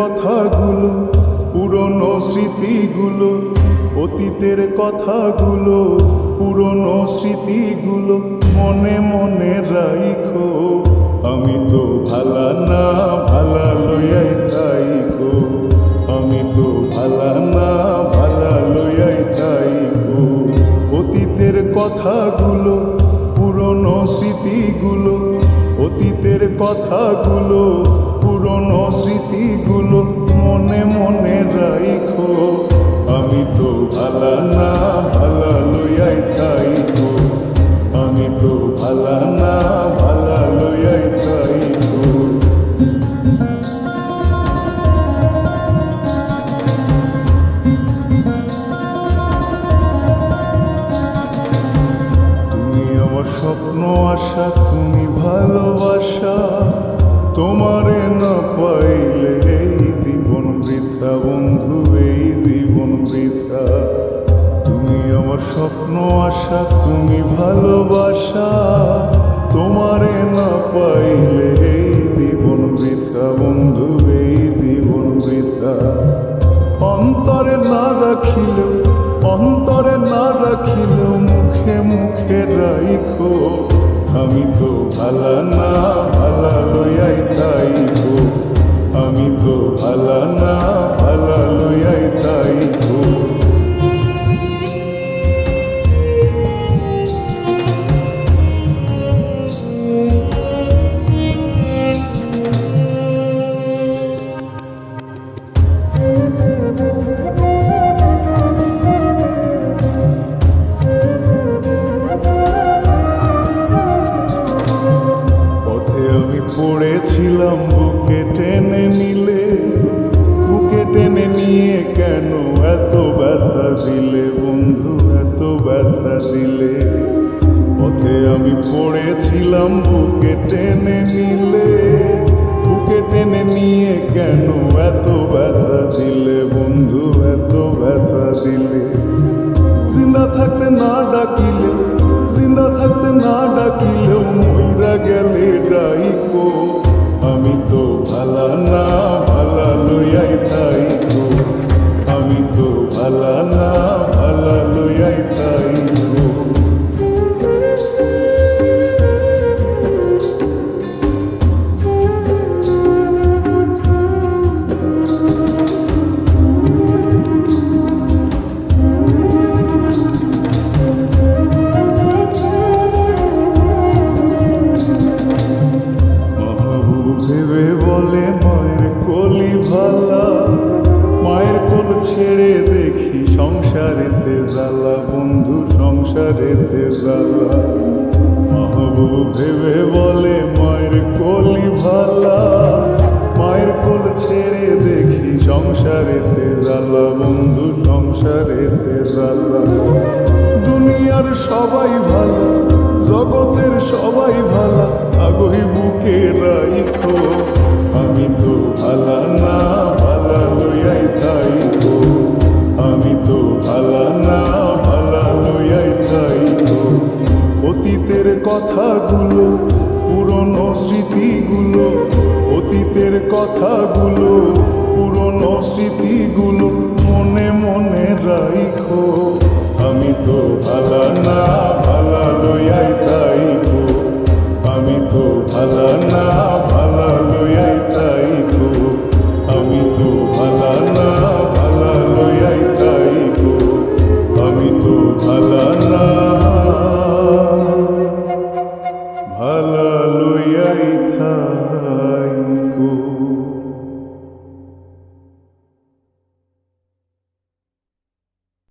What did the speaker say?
কথাগুলো, পুরনো স্মৃতিগুলো, অতীতের কথাগুলো, পুরনো স্মৃতিগুলো মনে মনে রাইখো। আমি তো ভালা না ভালা লইয়াই থাইকো, আমি তো ভালা না ভালা লইয়াই থাইকো। অতীতের কথাগুলো, পুরনো স্মৃতিগুলো, অতীতের কথাগুলো, পুরনো স্মৃতিগুলো মনে মনে রাইখো। আমি তো ভালা না ভালা লইয়াই থাইকো, আমি তো ভালা না ভালা লইয়াই থাইকো। তুমি আমার স্বপ্ন আশা, তুমি ভালোবাসা, তোমারে না পাইলে এই জীবন বৃথা বন্ধু, এই জীবন বৃথা। তুমি আমার স্বপ্ন আশা, তুমি ভালোবাসা, তোমারে না পাইলে এই জীবন বৃথা বন্ধু, এই জীবন বৃথা। অন্তরে না রাখিলেও, অন্তরে না রাখিলেও মুখে মুখে রাইখো। আমি তো ভালা না ভালা লইয়াই থাইকো, আমি তো ভালা না ভালা লইয়াই থাইকো। পড়েছিলাম বুকে টেনে নিলে, বুকে টেনে নিয়ে কেন এত ব্যথা দিলে বন্ধু, এত ব্যথা দিলে। পথে আমি পড়েছিলাম বুকে টেনে নিলে, বুকে টেনে নিয়ে কেন এত ব্যথা দিলে বন্ধু, এত ব্যথা দিলে। জিন্দা থাকতে না ডাকিলেও, জিন্দা থাকতে না ডাকিলেও মইরা গেলে ডাইকো। আমি তো ভালা না ভালা লইয়াই থাইকো, আমি তো ভালা না ভালা লইয়াই থাইকো। ভেবে বলে মায়ের কোলি ভালা, মায়ের কোল ছেড়ে দেখি সংসারেতে জ্বালা বন্ধু, সংসারেতে জ্বালা। মাহবুব ভেবে বলে মায়ের কোলি ভালা, মায়ের কোল ছেড়ে দেখি সংসারেতে জ্বালা বন্ধু, সংসারেতে জ্বালা। দুনিয়ার সবাই ভালো, জগতের সবাই ভালা, আগই বুকে রাইখো। আমি তো ভালা না ভালা লইয়াই থাইকো, আমি তো ভালা না ভালা লইয়াই থাইকো। অতীতের কথাগুলো, পুরনো স্মৃতিগুলো, অতীতের কথাগুলো, পুরনো স্মৃতিগুলো মনে মনে রাইখো। আমি তো ভালা না